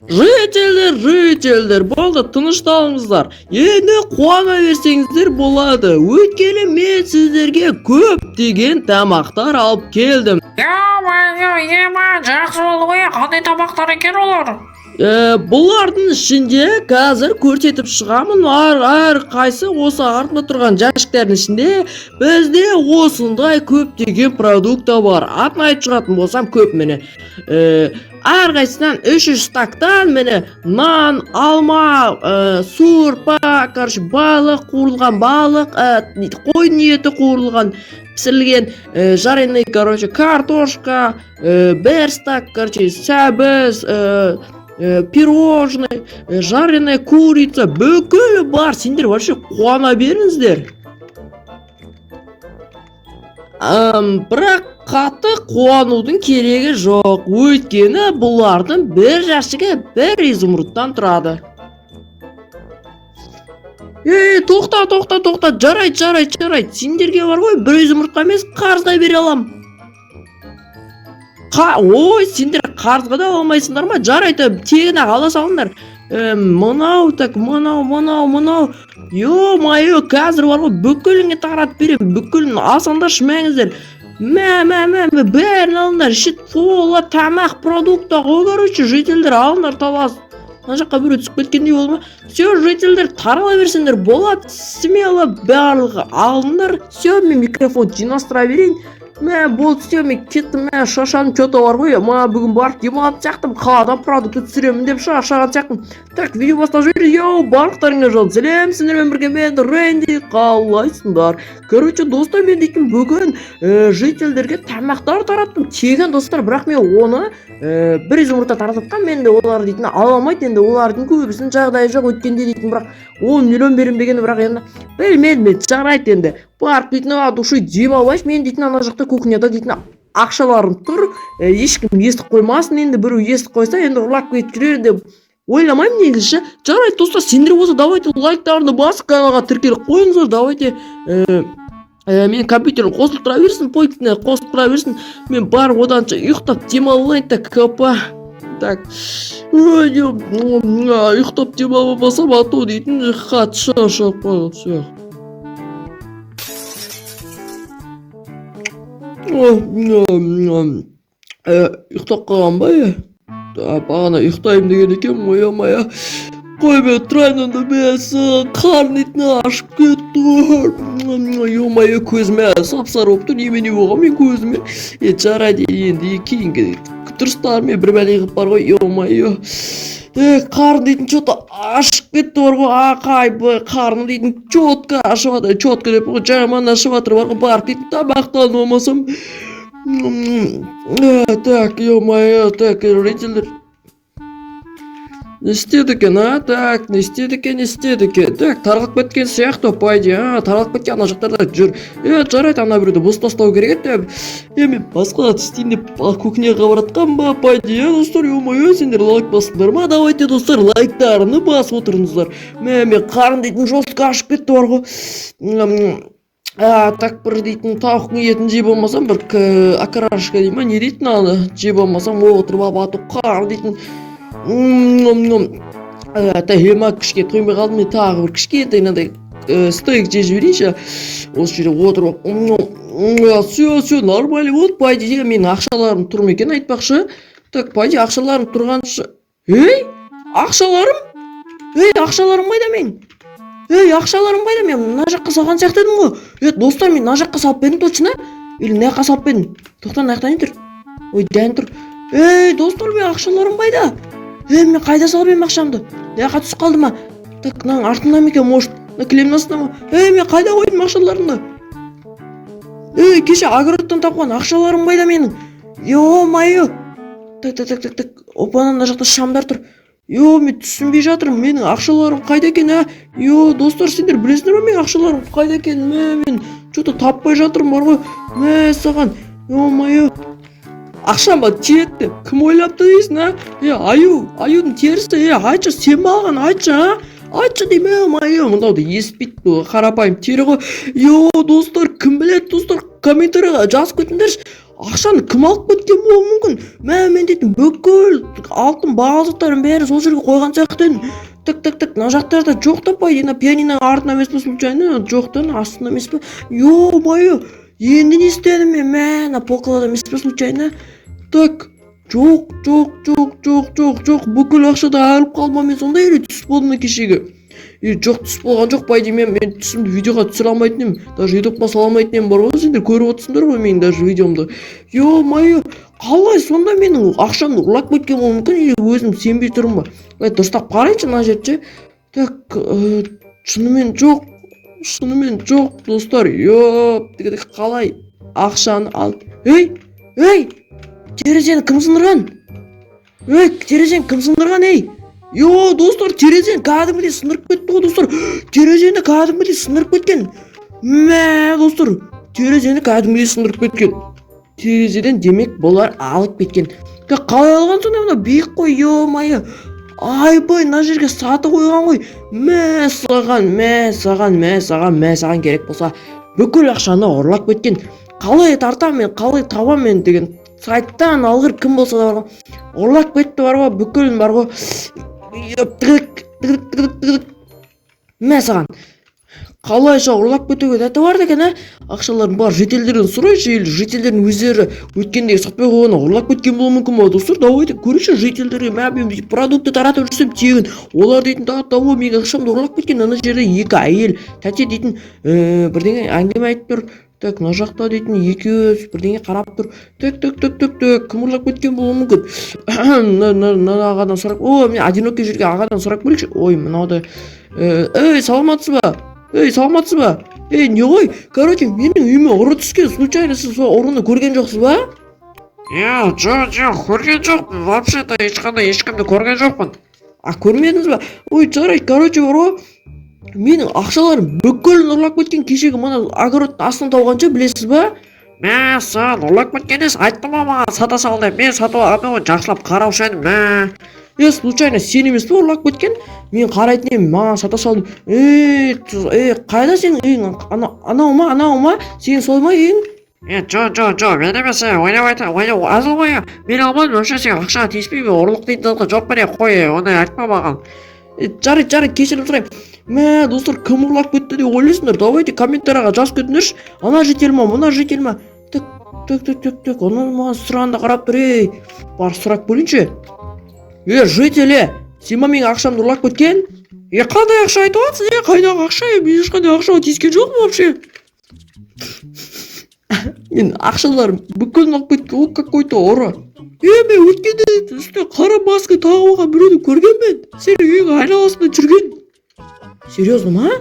Жителдер, болды, тынышталыңыздар. Енді қуана берсеңіздер болады. Өйткені мен сіздерге көптеген тамақтар алып келдім. Ема, жақсы болды ғой, қандай тамақтар екен олар? Бұлардың ішінде қазір көрсетіп шығамын. Әр қайсы осы артында тұрған жәшіктердің ішінде бізде осындай көптеген продукта бар. Атын айтып шығатын болсам көп міне. Әрқайсынан 300 стактан міне нан, алма, сорпа, балық, қуырылған балық, қойдың еті қуырылған, пісірілген жареный, картошка, бір стак, сәбіз, пирожный, жареная курица, бүкілі бар. Сендер вообще қуана беріңіздер. Бірақ қатты қуанудың керегі жоқ. Өйткені бұлардың бір жәшігі бір изумрудтан тұрады. Тоқта, жарайды. Сендерге бар ғой, бір изумрудқа емес, қарызға бере алам. Ой, сендер қарызға да алмайсыңдар ма? Жарайды, тегін ала салыңдар. Мынау. Ё-майо, қазір бар ғой, бүкіліңе таратып берем. Бүкілін алсаңдар, шымаңыздар. Бәрін алыңдар. Іші толы тамақ, продукта ғой, жителдер алыңдар, талас. Мына жаққа біреу түсіп кеткендей болды ма? Все, жителдер тарала берсеңдер болады. Смело барлығы алыңдар. Все, мен микрофон жинастыра берейін. Болды, все, мен кеттім, шашаным что-то бар ғой, бүгін барып демалатын сияқтым, қаладан продукты түсіремін деп шашаған сияқтым. Так, видео бастап жіберейін. Барлықтарыңа жол сәлем, сіздермен бірге мен Рэнди, қалайсыңдар? Короче, достар, мен дейтін бүгін жителдерге тамақтар тараттым. Тегін достар, бірақ мен оны бір изумрудта тарататқан, мен де олар дейтін ала алмайды, енді олардың көбісінің жағдайы жоқ, өткенде дейтін, бірақ 10 миллион берем деген, бірақ енді білмедім, жарайды енді. Барып дейтін, душой демалайш, мен дейтін ана жақта кухняда дейтін ақшаларым тұр, ешкім естіп қоймасын, енді біреу естіп қойса, енді ұрлап кетіп жүрер деп ойламаймын негізі. Жарайды достар, сендер болса, давайте лайктарыңды басып, каналға тіркеліп қойыңыздар, давайте мен компьютерім қосылып тұра берсін, пойтіне қосылып тұра берсін, мен бар оданша ұйықтап демалайын. Так, капа. Так, ұйықтап демалып басам, ату дейтін хат шығып қойып, все. Ұйықтап қалған ба? Бағана ұйықтайым деген екен, ойамая. Қой мен тұрайын онда, мен саған қарнетін ашып кетті. Ойамая, көзіме сап-сары болып тұр, немене болған мен көзіме. Жарайды, енді кейінгі тұрыстарымен бір бәле қып бар ғой, ойамая. Қарны дейтін что-то ашып кетті бар ғой, ақай, қарны дейтін чотка ашып атыр, чотка деп ғой, жаман ашып атыр бар ғой, бар дейтін тамақтанып болмасам. Так, ё-моё, так, жителдер. Не істеді екен, Так, не істеді екен. Так, таралып кеткен сияқты, пайде, таралып кеткен ана жақтарда жүр. Жарайды, ана біреуді бос тастау керек деп. Мен басқа істейін деп кухняға баратқан ба, пайде, достар, ё-моё, сендер лайк басыңдар ма? Давайте, достар, лайктарыны басып отырыңыздар. Мен қарын дейтін жостқа ашып кетті бар ғой. Так, бір дейтін тауықтың етін жей болмасам, бір окрашка дей ма, не дейтін аны жей болмасам, отырып ату қарын дейтін. Ема кішке тоймай қалдым, мен тағы бір кішкентай мынандай стейк жей жіберейінші. Осы жерде отырып, все, нормально болды, пайде, менің ақшаларым тұрм екен айтпақшы. Так, пайде, ақшаларым тұрғаншы. Ақшаларым? Ақшаларым қайда мен? Ақшаларым қайда мен? Мына жаққа салған сияқты едім ғой. Достар, мен мына жаққа салып бердім точно? Или мына жаққа салып бердім? Тоқтан, аяқтан тұр. Дән тұр. Достар, мен ақшаларым қайда? Мен қайда салып едім ақшамды? Яқа түсіп қалды ма? Так, мынаның артында ма екен, может, кілемнің астында ма? Мен қайда қойдым ақшаларымды? Кеше огородтан тапқан ақшаларым қайда менің? Ё-майо. Так. Опана, мына жақта шамдар тұр. Мен түсінбей жатырмын, менің ақшаларым қайда екен, достар, сендер білесіңдер ме менің ақшаларым қайда екен? Мен что-то таппай жатырмын бар ғой. Саған, ё-майо. Ақшам ба тиетті, кім ойлапты дейсің, аюдың терісі, айтшы, сен балған, айтшы деймі, майо, мұндауды еспейді, қарапайым тері ғой. Достар, кім біледі, достар, комментарияға жазып кетіңдерші. ақшаны кім алып кеткен болуы мүмкін? Мен дейтін бүкіл алтын балдықтарын бәрі сол жерге қойған сияқты. Тік мына жақтарда жоқ та по идее пианиноның артында емес пе случайно? Жоқ та астында емес пе? Ё-моё, енді не істедім мен? Мә, полкаларда емес пе случайно? Так, жоқ, бүкіл ақшады алып қалма, мен сондай еле түс болдым кешегі. Жоқ, түс болған жоқ, по идее мен түсімді видеоға түсіре алмайтын едім, даже ютубқа сала алмайтын едім, бар ғой, сендер көріп отырсыңдар ғой менің даже видеомды. Ё-моё, қалай сонда менің ақшамды ұрлап кеткен болуы мүмкін, или өзім сенбей тұрмын ба? Дұрыстап қарайыншы мына жерде. Так, шынымен жоқ, достар. Қалай ақшаны алып? Ей, терезені кім сындырған? Йо, достар, терезені кәдімгідей сындырып кетті ғой, достар. Терезені кәдімгідей сындырып кеткен. Мә, достар, терезені кәдімгідей сындырып кеткен. Терезеден демек болар алып кеткен. Қалай алған сонда мына биік қой, ё-моё. Айбай, мына жерге саты қойған ғой. Мә саған керек болса бүкіл ақшаны ұрлап кеткен. Қалай тартам мен, қалай табам мен деген сайттан алғыр кім болса да бар ғой. Ұрлап кетті бар ғой, бүкілін бар ғой. Мә саған. Қалайша ұрлап кетуге дәті бар екен, ақшаларын бар жителдерден сұрайшы, или жителдердің өздері өткендегі сатпай қойғаны ұрлап кеткен болуы мүмкін ба, достар? Давайте көрейінші жителдерге, мен продукты таратып жүрсем тегін, олар дейтін тағы менің ақшамды ұрлап кеткен. Ана жерде екі әйел тәте дейтін бірдеңе әңгіме айтып тұр. Так, мына жақта дейтін екеуі бірдеңе қарап тұр. Так, кім ұрлап кеткен болуы мүмкін? Мына ағадан сұрап, мен одинокий жүрген ағадан сұрап көрейікші. Ой, мынауды. Саламатсыз ба? Не ғой? Короче, менің үйіме ұры түскен. Случайно сіз сол ұрыны көрген жоқсыз ба? Жоқ, көрген жоқпын. Вообще-то ешкімді көрген жоқпын. Көрмедіңіз ба? Ой, жарайды, короче, бар ғой. Менің ақшаларым бүкілін ұрлап кеткен кешегі мына огородтың астын тауғанша, білесіз ба? Мә, саған ұрлап кеткеніз айттым ба маған сата сал деп. Мен сатып алғанмен оны жақсылап қараушы едім. Случайно сен емес пе ұрлап кеткен? Мен қарайтын едім, маған сата салдым. Қайда сенің үйің? Анау ма? Сен сол ма үйің? Жоқ, мен емес, ойнап азыл ғой. Мен алмадым, өші сен ақшаға тиіспеймін, ұрлық дейтін затқа жоқ бере қой, оны айтпа маған. Жарайды, кешірім сұраймын. Мә, достар, кім ұрлап кетті деп ойлайсыңдар? Давайте комментарияға жазып кетіңдерші. Ана житель ма, мына житель ма? Так, оны маған сұрағанда қарап тұр, бар сұрақ бөлінші. Житель, сен ма менің ақшамды ұрлап кеткен? Қандай ақша айтып жатсың? Қайдағы ақша? Мен ешқандай ақшаға тиіскен жоқпын вообще. Мен ақшаларым бүкілін алып кеткен, ол какой-то ұры. Мен өткенде үстіне қара маска тағып алған біреуді көргенмін. Сенің үйің айналасында жүрген. Серьезно ма?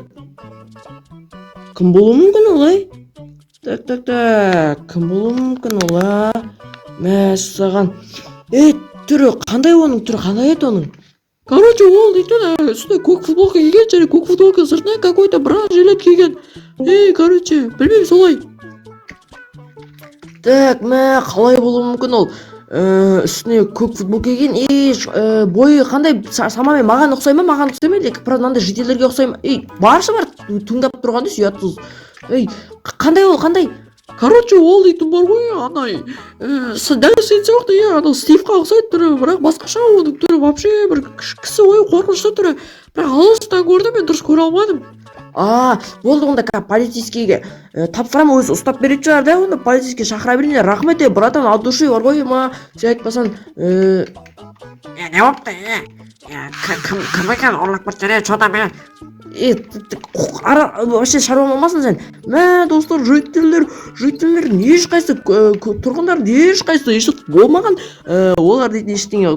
Кім болуы мүмкін олай? Так, кім болуы мүмкін олай? Мә саған. Түрі, қандай оның түрі, қандай еді оның? Короче, ол дейтін, үстіне көк футболка киген, және көк футболка сыртынан какой-то брат жилет киген. Короче, білмеймін солай. Так, мә, қалай болуы мүмкін ол? Үстіне көк футболка киген, бойы қандай, самамен маған ұқсай ма, или правда мынандай жителерге ұқсай ма? Баршы бар, түңдап тұрғанда сұятсыз. Қандай ол, қандай? Короче, ол дейтін бар ғой, анай, дәл сен сияқты, анау Стивқа ұқсайды түрі, бірақ басқаша оның түрі, вообще бір кісі ғой, қорқынышты түрі, бірақ алыстан көрдім, мен дұрыс көре алмадым. Болды онда полицейскийге тапсырамын, өзі ұстап беретін шығар да, онда полицейский шақыра берейін. Рахмет, братан, от души бар ғой, сен айтпасаң. Не болыпты, кім екен ұрлап кеткен, что-то мен. Вообще шаруам болмасын сен. Мә, достар, жителердің ешқайсы, тұрғындардың ешқайсы ешті болмаған, олар дейтін ештеңе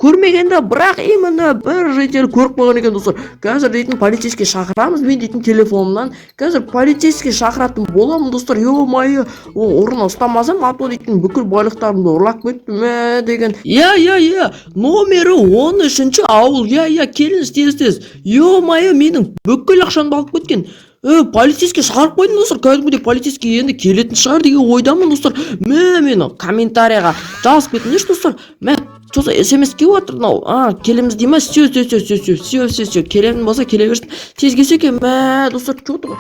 көрмегенде, бірақ именно бір житель көріп қойған екен, достар. Қазір дейтін полицейский шақырамыз, мен дейтін телефонымнан, қазір полицейский шақыратын боламын, достар. Ё-моё, ұрыны ұстамасам, ато дейтін бүкіл байлықтарымды ұрлап кетті, мә деген. Номері 13-ші ауыл, келіңіз тез. Ё-моё, менің бүкіл ақшамды алып кеткен. Полицейский шақырып қойдым, достар. Кәдімгідей полицейский енді келетін шығар деген ойдамын, достар. Мені комментарияға жазып кетіңдерші, достар. Что-то смс келіп отыр, келеміз дей ма? Все, келемін болса келе берсін. Тез келсе екен, достар, что-то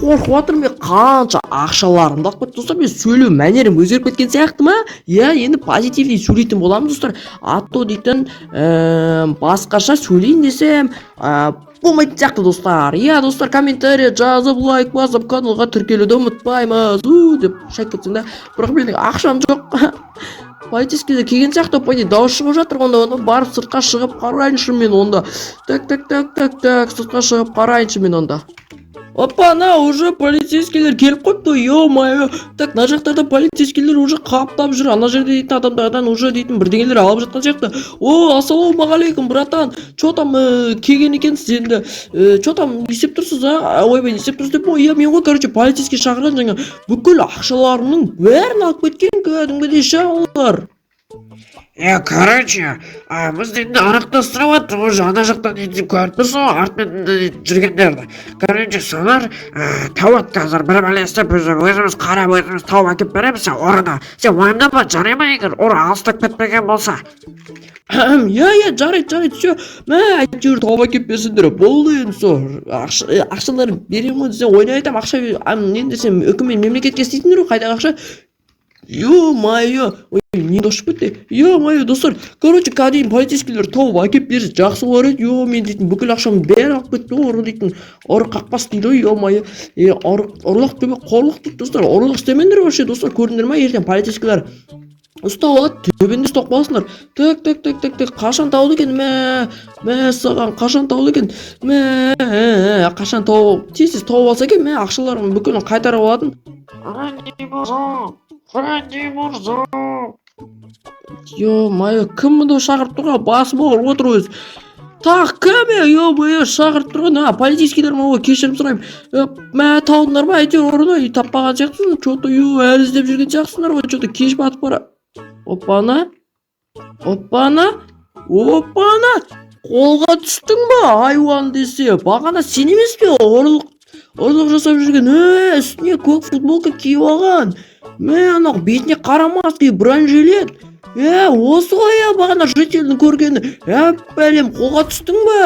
қорқып жатырмын, мен қанша ақшаларымды алып кетті достар. Мен сөйлеу мәнерім өзгеріп кеткен сияқты ма? Иә, енді позитивный сөйлейтін боламын достар. А то дейтін басқаша сөйлейін десем болмайтын сияқты достар. Иә достар, комментарий жазып, лайк басып, каналға тіркелуді ұмытпаймыз деп шайып кетсең да. Бірақ менің ақшам жоқ. Полицейскийлер келген сияқты пойди дауыс шығып жатыр, онда барып сыртқа шығып қарайыншы мен онда. Так, сыртқа шығып қарайыншы мен онда. Опа, уже полицейскийлер келіп қойыпты, ё-моё. Так, мына жақтарда полицейскийлер уже қаптап жүр. Ана жерде дейтін адамдардан уже дейтін бірдеңелер алып жатқан сияқты. О, ассалаумағалейкум, братан. Чё там келген екенсіз енді? Чё там есеп тұрсыз, а? Ойбай, есеп тұрсыз деп, иә, мен ғой, короче, полицейский шақырған жаңа бүкіл ақшаларымның бәрін алып кеткен кәдімгідей ша олар. Короче, біз енді анықтастырып жатыр, уже ана жақтан енді көріп тұрсың ғой, артымен жүргендерді. Короче, солар тауып қазір бір бәле істеп өзіміз қарап өзіміз тауып әкеп береміз ұрыны. Сен уайымдама, жарай ма егер ұры алыстап кетпеген болса? Иә, жарайды, все. Мә, әйтеуір тауып әкеп берсіндер, болды енді сол. Ақшаларын беремін ғой десең, ойнай айтам, ақша не десем, үкімет мемлекетке істейтіндер ғой, қайдағы ақша. Ё-моё, мен ұшып кетті. Ё-моё, достар, короче, кәдейін полицейскийлер тауып әкеп берсе жақсы болар еді. Мен дейтін бүкіл ақшамды бәрін алып кетті, ұры дейтін. Ұры қақпас дейді, ё-моё. Ұрлық деп қорлық дейді, достар. Ұрлық істемеңдер вообще, достар, көрдіңдер ма? Ертең полицейскийлер ұстап алады, төбеңде ұстап қаласыңдар. Так, қашан тауды екен? Мә, саған қашан тауды екен? Қашан тауып, тез тауып алса екен, ақшаларым бүкілін қайтарып алатын. Фредди мырза. Ё-моё, кім мұнда шақырып тұрған? Басым ауырып отыр өзі. Так, кім ё-моё, шақырып тұрған? Полицейскийлер ма? Кешірім сұраймын. Таудыңдар ма? Әйтеуір ұрыны таппаған сияқтысың. Чё-то әлі іздеп жүрген сияқтысыңдар ғой. Чё-то кеш батып бара. Опана. Қолға түстің ба? Айуан десе. Бағана сен емес пе? Ұрлық жасап жүрген. Үстіне көк футболка киіп алған. Анау бетіне қарамаски бронежилет. Осы ғой бағана жителдің көргені. Бәлем, қолға түстің ба?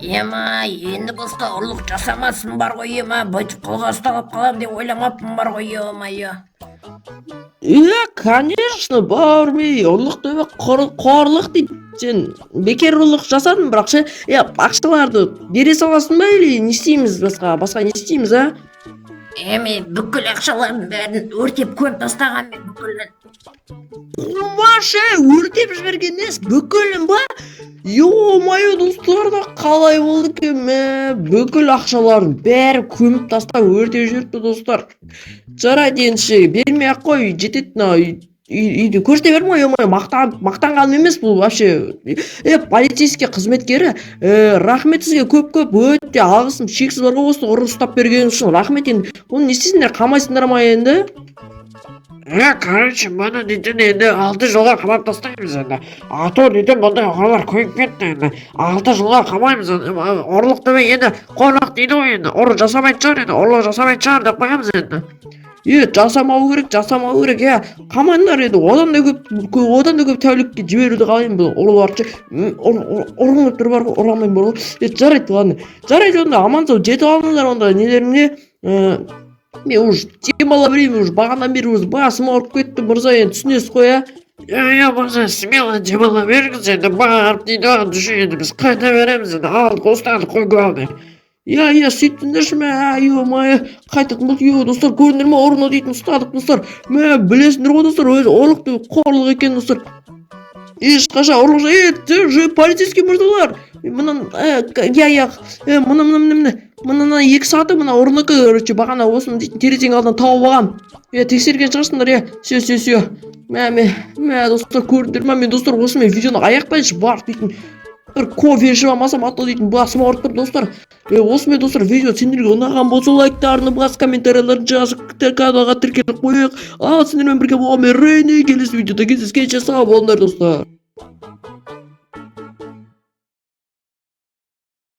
Енді болса ұрлық жасамасын бар ғой, бүйтіп қолға ұсталып қалам деп ойламаппын бар ғой, Конечно, бауырмей, ұрлық деп қорлық дейді. Сен бекер ұрлық жасадың, бірақ ақшаларды бере саласың ба, или не істейміз басқа не істейміз, бүкіл ақшалардың бәрін өртеп көміп тастаған мен бүкілін. Маша, өртеп жіберген емес, бүкілін ба? Ё-моё, достар, да қалай болды екен? Бүкіл ақшалардың бәрі көміп тастап өртеп жіберді, достар. Жарайды енді, бермей-ақ қой, жететін үйді көрсете берме, мақтанғаным емес бұл вообще. Полицейский қызметкері, рахмет сізге көп өте алғысым шексіз бар ғой, осы ұры ұстап берген үшін рахмет. Енді оны не істейсіңдер, қамайсыңдар ма енді? Короче, мұны дейтін енді 6 жылға қамап тастаймыз енді. А то дейтін бұндай ұрылар көйіп кетті енді. 6 жылға қамаймыз енді. Ұрлық демей енді қорлық дейді ғой енді. Ұры жасамайтын шығар енді, ұрлық жасамайтын шығар деп қоямыз енді. Жасамау керек, қамаңдар енді. Одан да көп тәулікке жіберуді қалайын бұл ұрыларды. Ұрыңып тұр бар ғой, ұрамайын бар ғой. Жарайды, ладно. Жарайды, онда аман сау жетіп алыңыздар онда нелеріне. Мен уже демала берейін, уже бағандан бері уже басым ауырып кетті, мырза, енді түсінесіз қой, мырза, смело демала беріңіз енді, барып дейді оған düşün енді, біз қайта береміз енді, алдық ұстадық қой главный. Сөйттіңдерші ё-моё, қайтатын болды, достар, көрдіңдер ме, ұрыны дейтін ұстадық, достар. Білесіңдер ғой, достар, өзі ұрлық қорлық екен, достар. Ешқаша ұрлық, полицейский мырзалар. Мына 2 саты, мына ұрыныкі, короче, бағана осыны дейтін терезең алдынан тауып алғам. Тексерген шығарсыңдар, все. Достар, көрдіңдер ме, мен достар, осымен видеоны аяқтайыншы, бар дейтін. Кофе ішіп алмасам ата дейтін басым ауырып тұр, достар. Осымен достар, видео сендерге ұнаған болса лайктарыны бас, комментарияларды жазып, каналға тіркеліп қойық. Ал сендермен бірге болған мен Рейни, келесі видеода кездескенше сау болыңдар, достар.